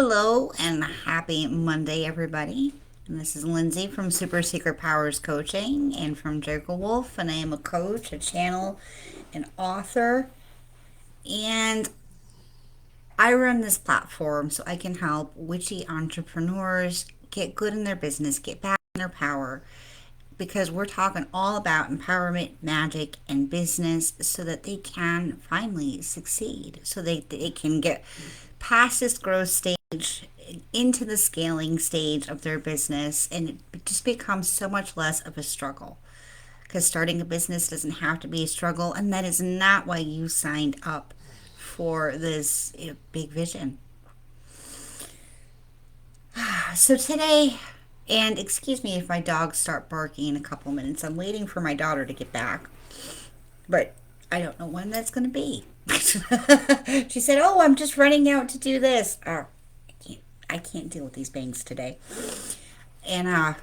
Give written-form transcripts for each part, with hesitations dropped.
Hello and happy Monday, everybody. And this is Lindsay from Super Secret Powers Coaching and from Jacob Wolf. And I am a coach, a channel, an author. And I run this platform so I can help witchy entrepreneurs get good in their business, get back in their power. Because we're talking all about empowerment, magic, and business so that they can finally succeed, so they can get past this growth stage into the scaling stage of their business, and it just becomes so much less of a struggle. Because starting a business doesn't have to be a struggle, and that is not why you signed up for this big vision. So today, and excuse me if my dogs start barking in a couple minutes. I'm waiting for my daughter to get back, but I don't know when that's going to be. She said, "Oh, I'm just running out to do this." I can't deal with these bangs today. And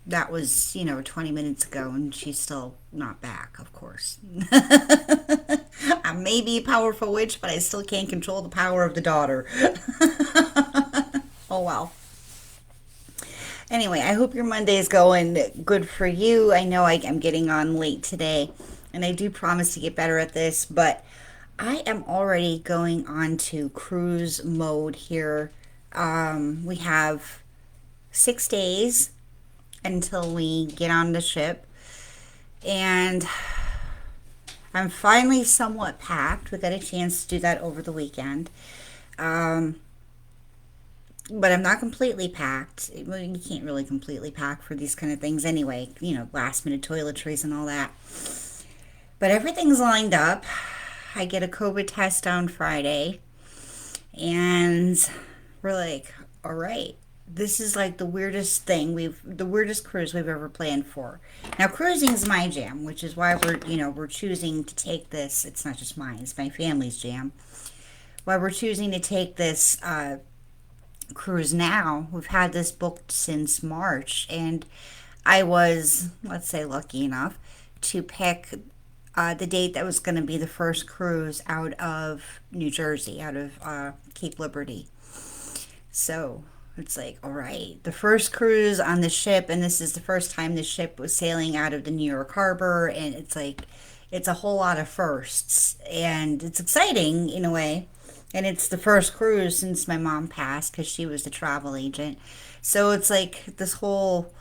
that was 20 minutes ago, and she's still not back. Of course, I may be a powerful witch, but I still can't control the power of the daughter. Oh well. Anyway, I hope your Monday is going good for you. I know I'm getting on late today, and I do promise to get better at this, but I am already going on to cruise mode here. We have 6 days until we get on the ship, and I'm finally somewhat packed. We got a chance to do that over the weekend. Um, but I'm not completely packed. Well, you can't really completely pack for these kind of things anyway, last minute toiletries and all that. But everything's lined up. I get a COVID test on Friday, and we're like, all right, this is like the weirdest cruise we've ever planned for. Now, cruising is my jam, which is why we're choosing to take this. It's not just mine; it's my family's jam. Why we're choosing to take this cruise now. We've had this booked since March, and I was, let's say, lucky enough to pick the date that was going to be the first cruise out of New Jersey, out of Cape Liberty. So it's like, all right, the first cruise on the ship, and this is the first time the ship was sailing out of the New York harbor, and it's like, it's a whole lot of firsts, and it's exciting in a way. And it's the first cruise since my mom passed because she was the travel agent. So it's like this whole,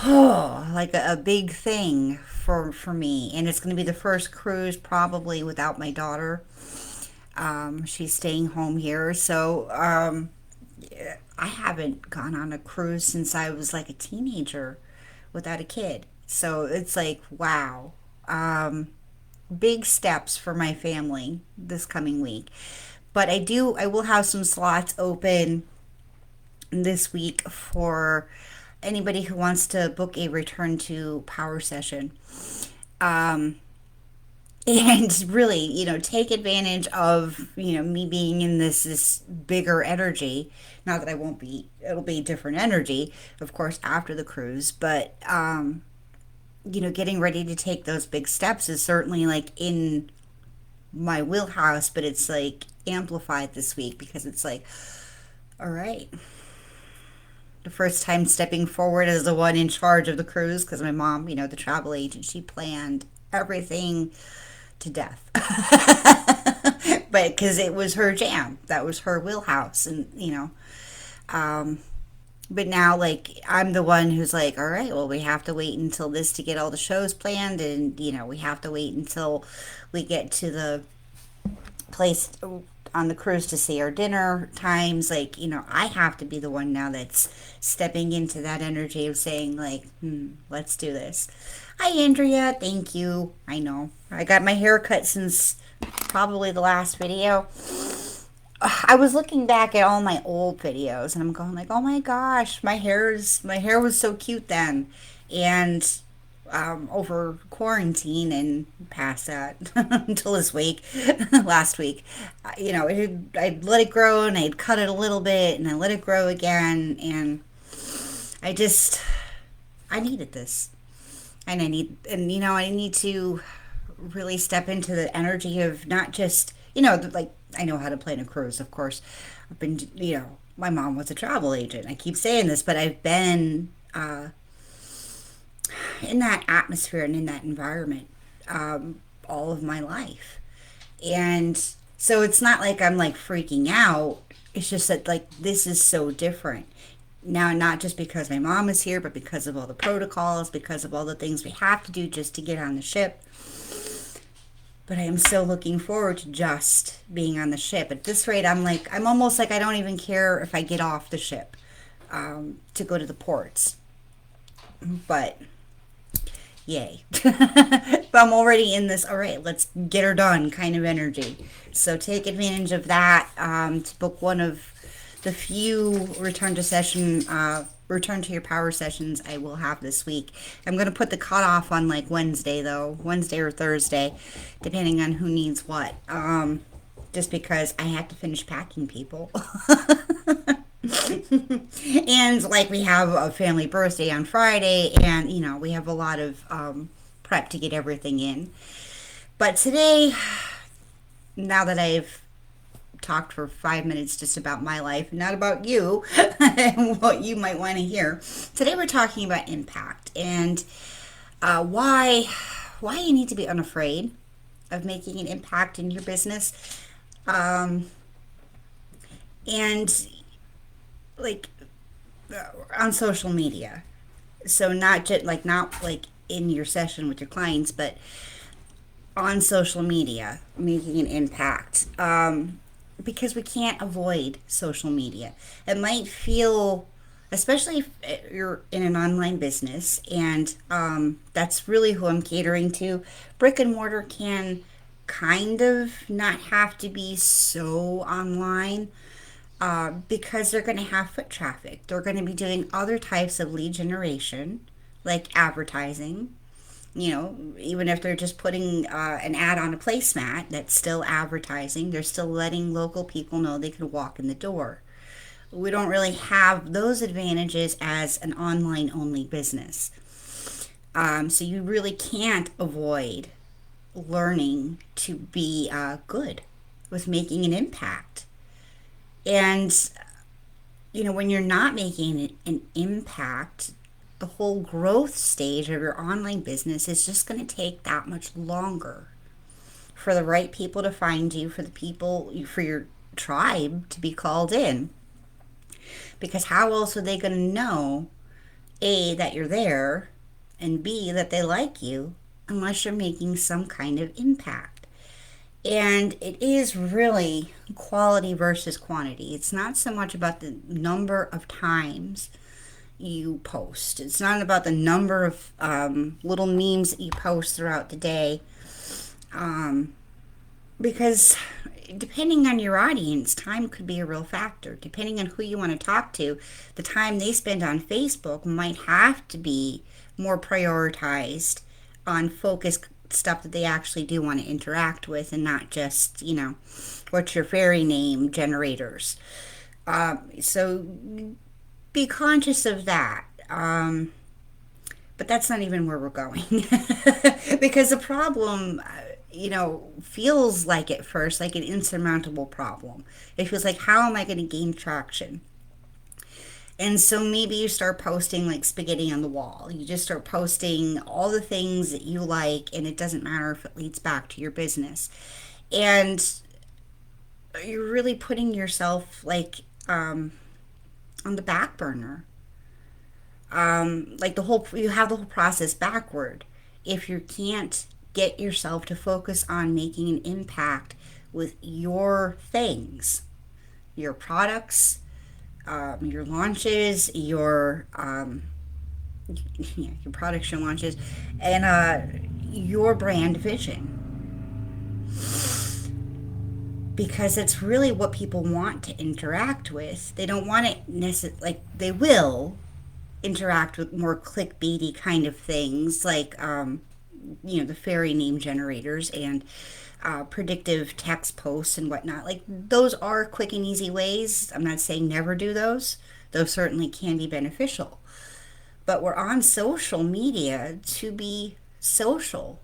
oh, like a big thing for me. And it's going to be the first cruise probably without my daughter. She's staying home here. So I haven't gone on a cruise since I was like a teenager without a kid. So it's like, wow. Big steps for my family this coming week. But I will have some slots open this week for anybody who wants to book a return to power session. Um, and really, take advantage of, me being in this bigger energy. Not that I won't be, it'll be different energy, of course, after the cruise, but, getting ready to take those big steps is certainly like in my wheelhouse, but it's like amplified this week because it's like, all right, the first time stepping forward as the one in charge of the cruise because my mom, the travel agent, she planned everything to death. But because it was her jam, that was her wheelhouse, and but now, like, I'm the one who's like, all right, well, we have to wait until this to get all the shows planned, and we have to wait until we get to the place on the cruise to see our dinner times. Like, I have to be the one now that's stepping into that energy of saying, like, let's do this. Hi, Andrea. Thank you. I know. I got my hair cut since probably the last video. I was looking back at all my old videos, and I'm going like, oh my gosh, my hair was so cute then. And over quarantine and past that until this week, last week, I'd let it grow, and I'd cut it a little bit, and I let it grow again, and I just, I needed this, and I need to really step into the energy of not just, like, I know how to plan a cruise, of course, I've been, my mom was a travel agent. I keep saying this, but I've been in that atmosphere and in that environment all of my life. And so it's not like I'm like freaking out. It's just that like this is so different. Now, not just because my mom is here, but because of all the protocols, because of all the things we have to do just to get on the ship. But I am so looking forward to just being on the ship. At this rate, I'm almost like I don't even care if I get off the ship to go to the ports. But yay. But I'm already in this, all right, let's get her done kind of energy. So take advantage of that to book one of the few return to your power sessions I will have this week. I'm going to put the cutoff on like Wednesday, though, Wednesday or Thursday, depending on who needs what. Just because I have to finish packing, people. And like we have a family birthday on Friday, and we have a lot of prep to get everything in. But today, now that I've talked for 5 minutes just about my life, not about you, and what you might want to hear, today we're talking about impact and why you need to be unafraid of making an impact in your business, and like on social media. So not like in your session with your clients, but on social media, making an impact. Because we can't avoid social media. It might feel, especially if you're in an online business, and that's really who I'm catering to. Brick and mortar can kind of not have to be so online because they're going to have foot traffic. They're going to be doing other types of lead generation, like advertising. Even if they're just putting an ad on a placemat, that's still advertising. They're still letting local people know they can walk in the door. We don't really have those advantages as an online only business. So you really can't avoid learning to be good with making an impact. And when you're not making an impact, the whole growth stage of your online business is just going to take that much longer for the right people to find you, for your tribe to be called in. Because how else are they going to know, A, that you're there, and B, that they like you, unless you're making some kind of impact? And it is really quality versus quantity. It's not so much about the number of times you post. It's not about the number of little memes that you post throughout the day. Because depending on your audience, time could be a real factor. Depending on who you want to talk to, the time they spend on Facebook might have to be more prioritized on focused stuff that they actually do want to interact with, and not just, what's your fairy name generators. So be conscious of that. But that's not even where we're going. Because the problem, feels like at first like an insurmountable problem. It feels like, how am I going to gain traction? And so maybe you start posting like spaghetti on the wall. You just start posting all the things that you like, and it doesn't matter if it leads back to your business. And you're really putting yourself like on the back burner. Like you have the whole process backward if you can't get yourself to focus on making an impact with your things, your products, your launches, your products, your launches, and your brand vision. Because it's really what people want to interact with. They don't want it like they will interact with more clickbaity kind of things, like the fairy name generators and predictive text posts and whatnot. Like, those are quick and easy ways. I'm not saying never do those. Those certainly can be beneficial. But we're on social media to be social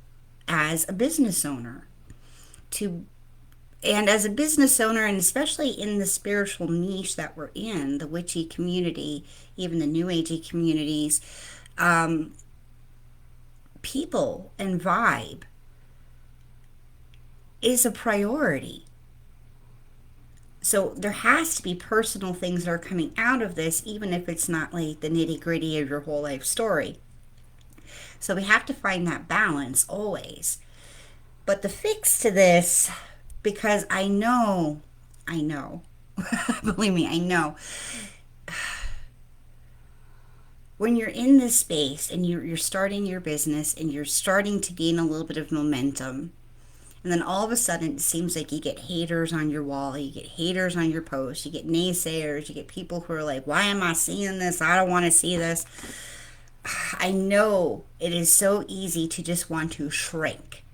as a business owner, to And as a business owner, and especially in the spiritual niche that we're in, the witchy community, even the new agey communities, um, people and vibe is a priority. So there has to be personal things that are coming out of this, even if it's not like the nitty gritty of your whole life story. So we have to find that balance always. But the fix to this, because I know, believe me, I know, when you're in this space and you're starting your business and you're starting to gain a little bit of momentum, and then all of a sudden it seems like you get haters on your wall, you get haters on your post, you get naysayers, you get people who are like, why am I seeing this? I don't want to see this. I know it is so easy to just want to shrink,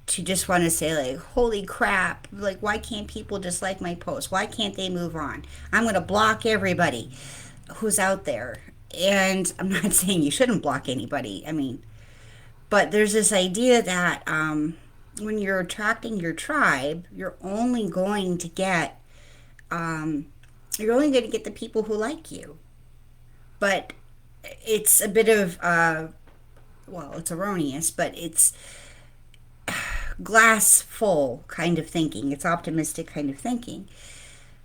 to just want to say like, holy crap, like why can't people just like my post? Why can't they move on? I'm going to block everybody who's out there. And I'm not saying you shouldn't block anybody. I mean, but there's this idea that when you're attracting your tribe, um, you're only going to get the people who like you. But it's a bit of well, it's erroneous, but it's glass full kind of thinking. It's optimistic kind of thinking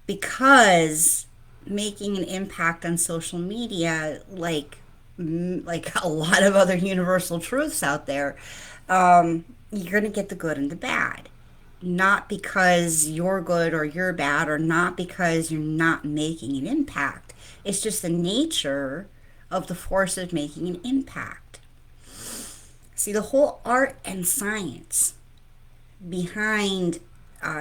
because making an impact on social media, like a lot of other universal truths out there, you're going to get the good and the bad. Not because you're good or you're bad, or not because you're not making an impact. It's just the nature of the force of making an impact. See, the whole art and science behind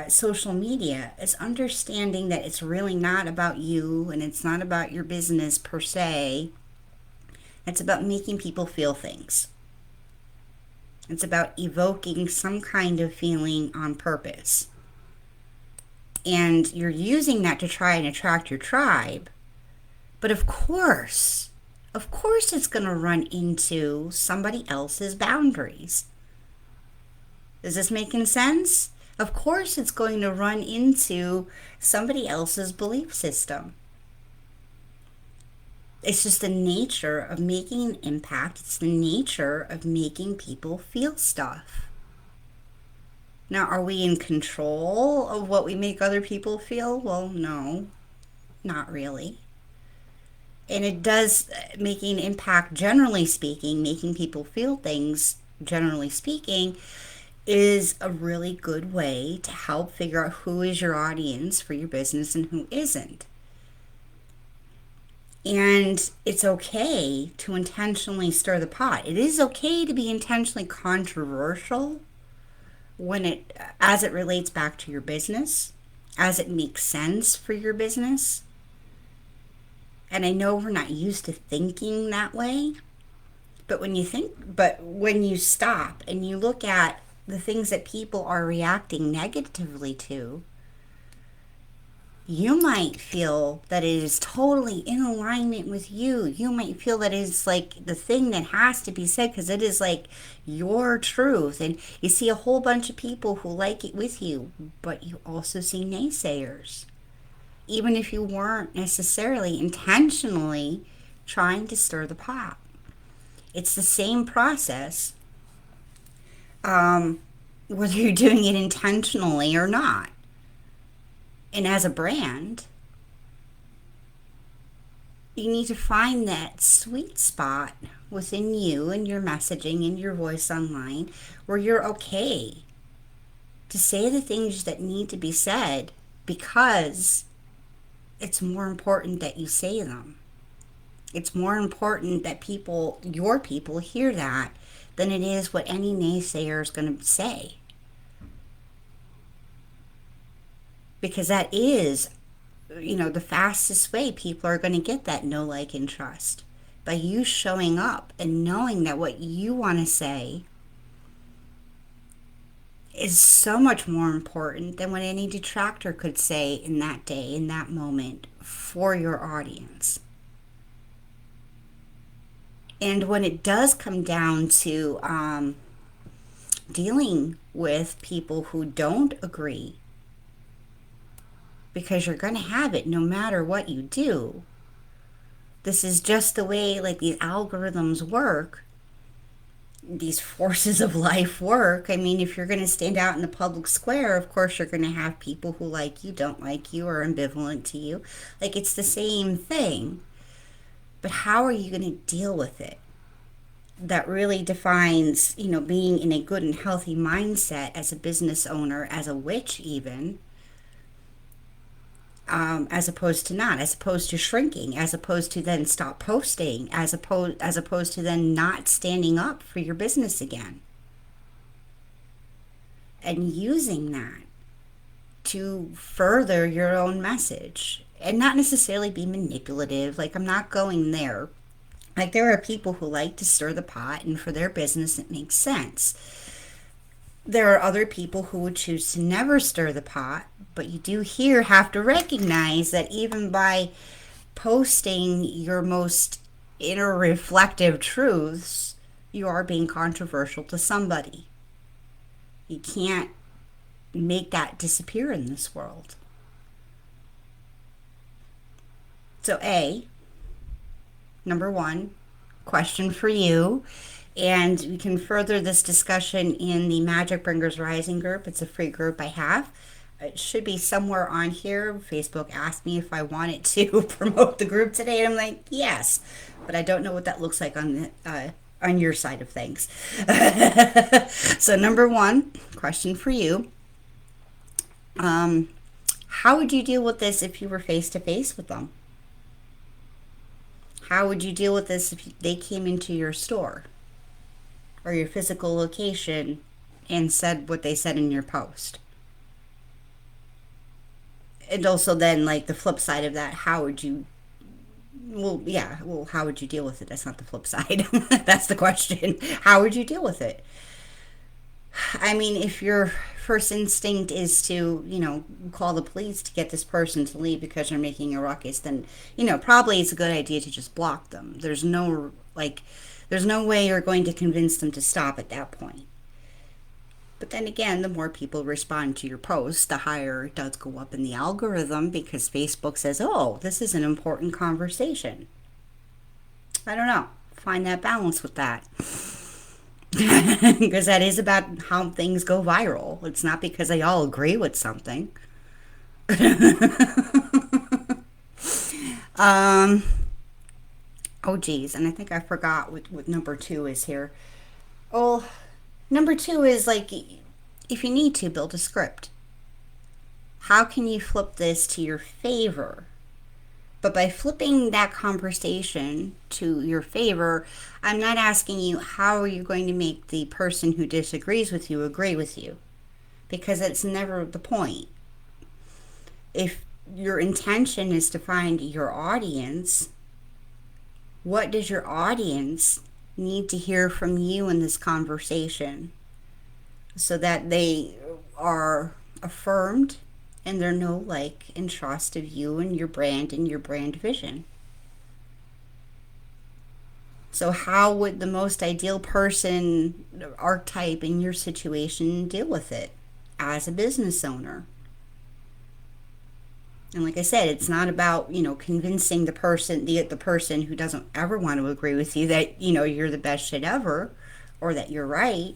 social media is understanding that it's really not about you and it's not about your business per se. It's about making people feel things. It's about evoking some kind of feeling on purpose. And you're using that to try and attract your tribe. But of course, it's going to run into somebody else's boundaries. Is this making sense? Of course, it's going to run into somebody else's belief system. It's just the nature of making an impact. It's the nature of making people feel stuff. Now, are we in control of what we make other people feel? Well, no, not really. And it does making impact, generally speaking, making people feel things, generally speaking, is a really good way to help figure out who is your audience for your business and who isn't. And it's okay to intentionally stir the pot. It is okay to be intentionally controversial when as it relates back to your business, as it makes sense for your business. And I know we're not used to thinking that way, but when you stop and you look at the things that people are reacting negatively to, you might feel that it is totally in alignment with you. You might feel that it's like the thing that has to be said because it is like your truth. And you see a whole bunch of people who like it with you, but you also see naysayers. Even if you weren't necessarily intentionally trying to stir the pot. It's the same process, whether you're doing it intentionally or not. And as a brand, you need to find that sweet spot within you and your messaging and your voice online where you're okay to say the things that need to be said because it's more important that you say them. It's more important that your people hear that than it is what any naysayer is going to say. Because that is, the fastest way people are going to get that know, like, and trust. By you showing up and knowing that what you want to say is so much more important than what any detractor could say in that day, in that moment, for your audience. And when it does come down to dealing with people who don't agree because you're going to have it no matter what you do. This is just the way like these algorithms work, these forces of life work. I mean, if you're going to stand out in the public square, of course you're going to have people who like you, don't like you, or ambivalent to you. Like, it's the same thing. But how are you going to deal with it? That really defines, being in a good and healthy mindset as a business owner, as a witch even, as opposed to not, as opposed to shrinking, as opposed to then stop posting, as opposed to then not standing up for your business again, and using that to further your own message and not necessarily be manipulative. Like, I'm not going there. Like, there are people who like to stir the pot, and for their business it makes sense. There are other people who would choose to never stir the pot, but you do here have to recognize that even by posting your most inner reflective truths, you are being controversial to somebody. You can't make that disappear in this world. So, number one, question for you. And we can further this discussion in the Magic Bringers Rising group. It's a free group I have. It should be somewhere on here. Facebook asked me if I wanted to promote the group today, and I'm like, yes, but I don't know what that looks like on your side of things. So, number one, question for you: how would you deal with this if you were face to face with them? How would you deal with this if they came into your store or your physical location and said what they said in your post? And also then, like, the flip side of that, how would you, how would you deal with it? That's not the flip side. That's the question. How would you deal with it? I mean, if your first instinct is to, call the police to get this person to leave because they're making a ruckus, then, probably it's a good idea to just block them. There's no way you're going to convince them to stop at that point. But then again, the more people respond to your post, the higher it does go up in the algorithm, because Facebook says, oh, this is an important conversation. I don't know. Find that balance with that. Because that is about how things go viral. It's not because they all agree with something. Oh geez, and I think I forgot what number two is here. Oh, number two is, like, if you need to, build a script. How can you flip this to your favor? But by flipping that conversation to your favor, I'm not asking you how are you going to make the person who disagrees with you agree with you, because it's never the point. If your intention is to find your audience, what does your audience need to hear from you in this conversation so that they are affirmed and their know, like, and trust of you and your brand vision? So how would the most ideal person archetype in your situation deal with it as a business owner? And like I said, it's not about, convincing the person who doesn't ever want to agree with you that, you're the best shit ever, or that you're right.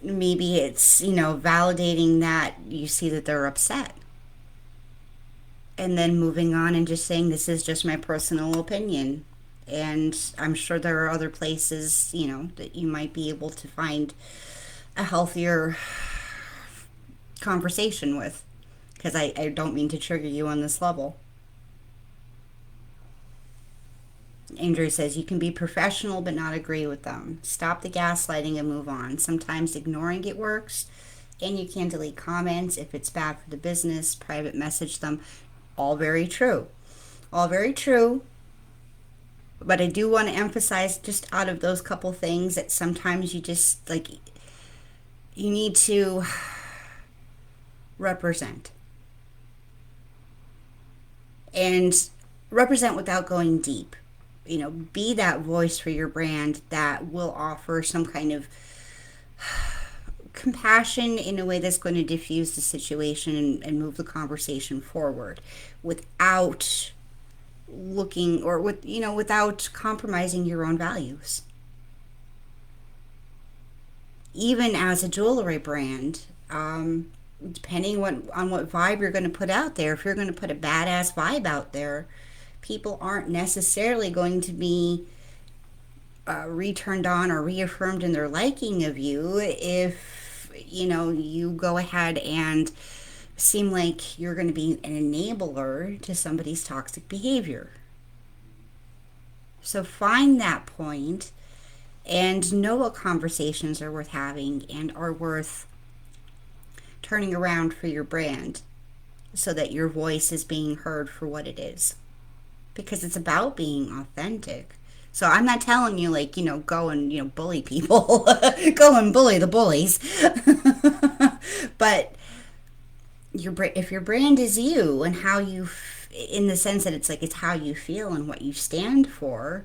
Maybe it's, validating that you see that they're upset. And then moving on and just saying, this is just my personal opinion. And I'm sure there are other places, that you might be able to find a healthier conversation with, because I don't mean to trigger you on this level. Andrew says, you can be professional but not agree with them. Stop the gaslighting and move on. Sometimes ignoring it works, and you can delete comments if it's bad for the business. Private message them. All very true. All very true. But I do want to emphasize, just out of those couple things, that sometimes you just, like, you need to represent. And represent without going deep. Be that voice for your brand that will offer some kind of compassion in a way that's going to diffuse the situation and move the conversation forward without looking or without compromising your own values. Even as a jewelry brand, depending on what vibe you're going to put out there, if you're going to put a badass vibe out there, people aren't necessarily going to be returned on or reaffirmed in their liking of you if you go ahead and seem like you're going to be an enabler to somebody's toxic behavior. So find that point and know what conversations are worth having and are worth turning around for your brand so that your voice is being heard for what it is. Because it's about being authentic. So I'm not telling you, like, go and, bully people. Go and bully the bullies. But if your brand is you and how you, in the sense that it's how you feel and what you stand for,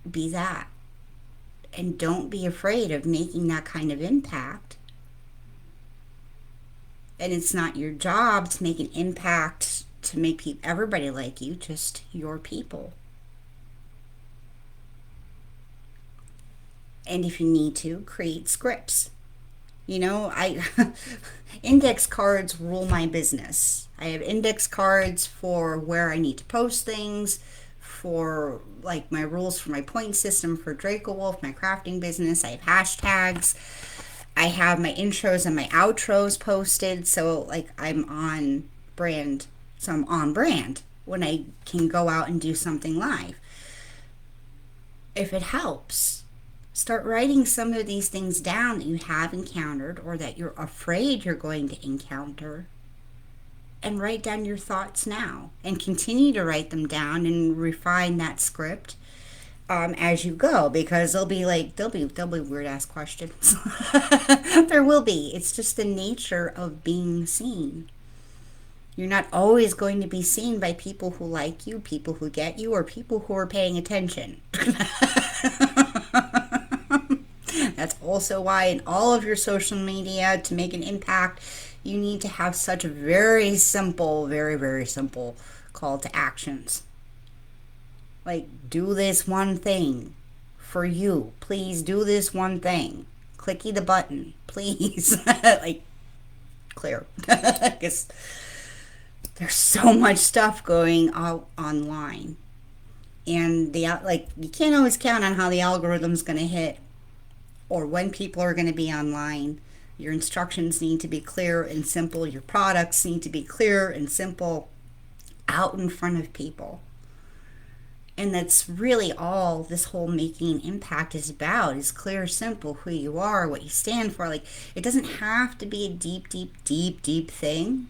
be that. And don't be afraid of making that kind of impact. And it's not your job to make an impact to make everybody like you, just your people. And if you need to, create scripts. I index cards rule my business. I have index cards for where I need to post things, for like my rules for my point system for Draco Wolf, my crafting business. I have hashtags. I have my intros and my outros posted, so like I'm on brand. So I'm on brand when I can go out and do something live. If it helps, start writing some of these things down that you have encountered or that you're afraid you're going to encounter, and write down your thoughts now and continue to write them down and refine that script as you go, because there'll be weird ass questions. There will be. It's just the nature of being seen. You're not always going to be seen by people who like you, people who get you, or people who are paying attention. That's also why in all of your social media, to make an impact, you need to have such a very simple, very, very simple call to actions. Like, do this one thing for you. Please do this one thing. Clicky the button, please. Like, clear. Because there's so much stuff going out online. And you can't always count on how the algorithm's going to hit or when people are going to be online. Your instructions need to be clear and simple. Your products need to be clear and simple out in front of people. And that's really all this whole making an impact is about, is clear, simple, who you are, what you stand for. Like, it doesn't have to be a deep, deep, deep, deep thing.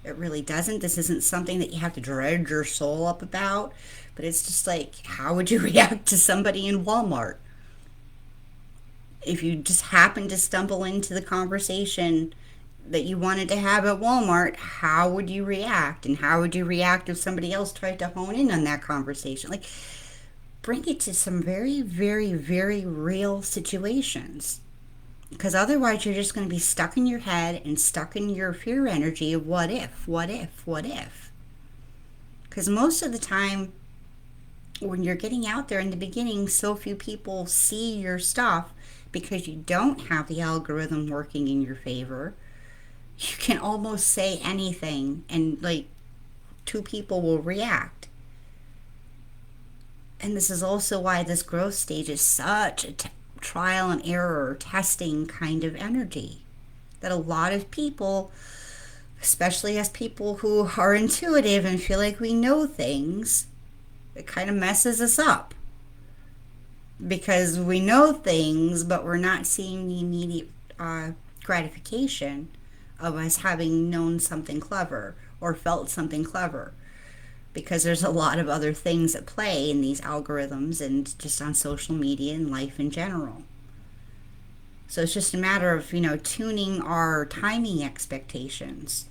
It really doesn't. This isn't something that you have to dredge your soul up about. But it's just like, how would you react to somebody in Walmart? If you just happen to stumble into the conversation that you wanted to have at Walmart, how would you react? And how would you react if somebody else tried to hone in on that conversation? Like, bring it to some very, very, very real situations. Because otherwise you're just going to be stuck in your head and stuck in your fear energy of what if, what if, what if. Because most of the time, when you're getting out there in the beginning, so few people see your stuff because you don't have the algorithm working in your favor. You can almost say anything and like 2 people will react. And this is also why this growth stage is such a trial and error testing kind of energy, that a lot of people, especially as people who are intuitive and feel like we know things, it kind of messes us up because we know things but we're not seeing the immediate gratification of us having known something clever or felt something clever, because there's a lot of other things at play in these algorithms and just on social media and life in general. So it's just a matter of, tuning our timing expectations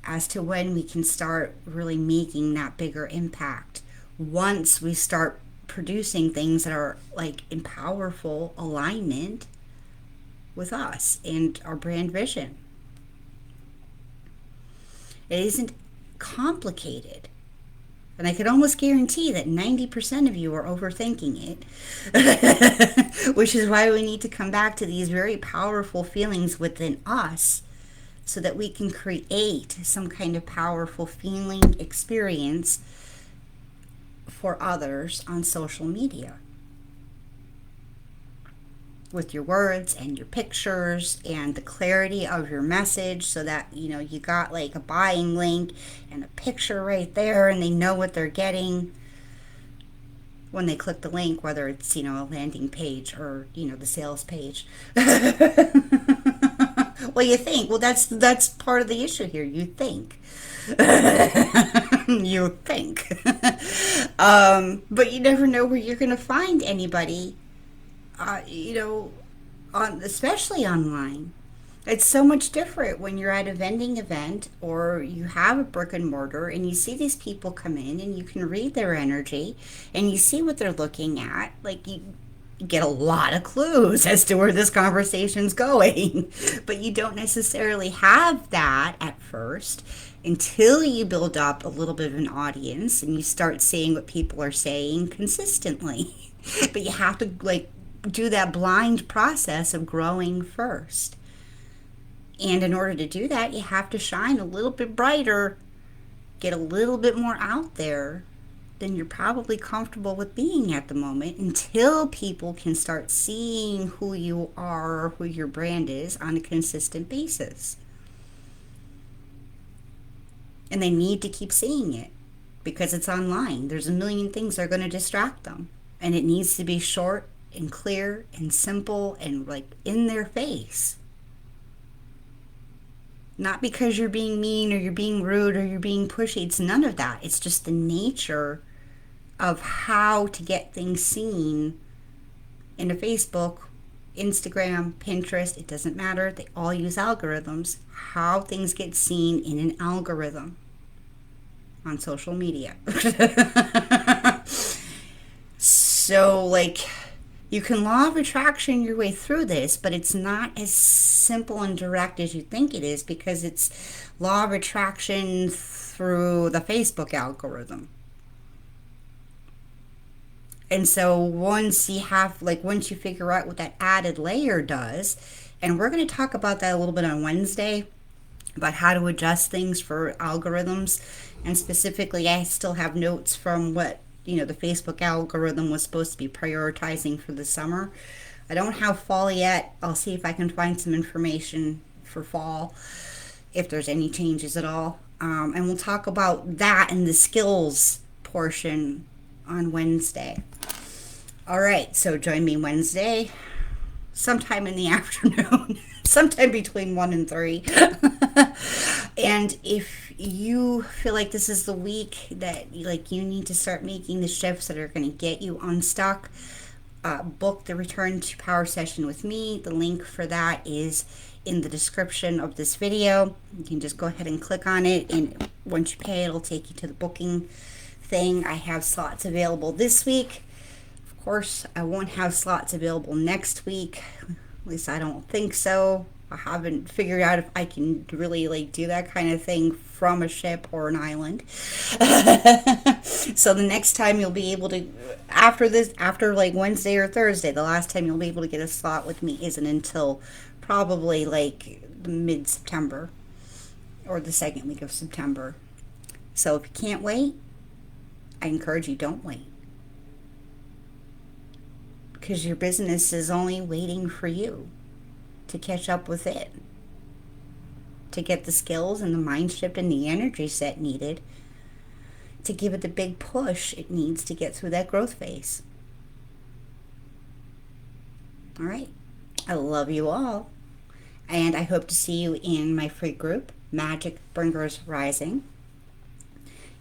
as to when we can start really making that bigger impact. Once we start producing things that are like in powerful alignment with us and our brand vision. It isn't complicated. And I could almost guarantee that 90% of you are overthinking it, which is why we need to come back to these very powerful feelings within us so that we can create some kind of powerful feeling experience for others on social media with your words and your pictures and the clarity of your message, so that you got like a buying link and a picture right there and they know what they're getting when they click the link, whether it's a landing page or the sales page. Well, you think, well, that's part of the issue here. You think. You think. But you never know where you're going to find anybody, especially online. It's so much different when you're at a vending event or you have a brick and mortar and you see these people come in and you can read their energy and you see what they're looking at. Like, you get a lot of clues as to where this conversation's going, but you don't necessarily have that at first until you build up a little bit of an audience and you start seeing what people are saying consistently. But you have to do that blind process of growing first. And in order to do that, you have to shine a little bit brighter, get a little bit more out there than you're probably comfortable with being at the moment, until people can start seeing who you are or who your brand is on a consistent basis. And they need to keep seeing it because it's online. There's a million things that are going to distract them. And it needs to be short and clear and simple and in their face. Not because you're being mean or you're being rude or you're being pushy. It's none of that. It's just the nature of how to get things seen in a Facebook, Instagram, Pinterest. It doesn't matter. They all use algorithms. How things get seen in an algorithm on social media. So, you can law of attraction your way through this, but it's not as simple and direct as you think it is, because it's law of attraction through the Facebook algorithm. And so once you figure out what that added layer does, and we're going to talk about that a little bit on Wednesday, about how to adjust things for algorithms. And specifically, I still have notes from what the Facebook algorithm was supposed to be prioritizing for the summer. I don't have fall yet. I'll see if I can find some information for fall, if there's any changes at all. And we'll talk about that and the skills portion on Wednesday. All right, so join me Wednesday, sometime in the afternoon, sometime between 1 and 3. And if you feel like this is the week that you need to start making the shifts that are going to get you unstuck, book the Return to Power session with me. The link for that is in the description of this video. You can just go ahead and click on it, and once you pay, it'll take you to the booking thing. I have slots available this week. Of course, I won't have slots available next week. At least I don't think so. I haven't figured out if I can really do that kind of thing from a ship or an island. So the next time you'll be able to, after Wednesday or Thursday, the last time you'll be able to get a slot with me isn't until probably mid-September or the second week of September. So if you can't wait, I encourage you, don't wait. Because your business is only waiting for you to catch up with it, to get the skills and the mind shift and the energy set needed to give it the big push it needs to get through that growth phase. All right. I love you all. And I hope to see you in my free group, Magic Bringers Rising.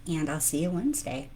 And I'll see you Wednesday.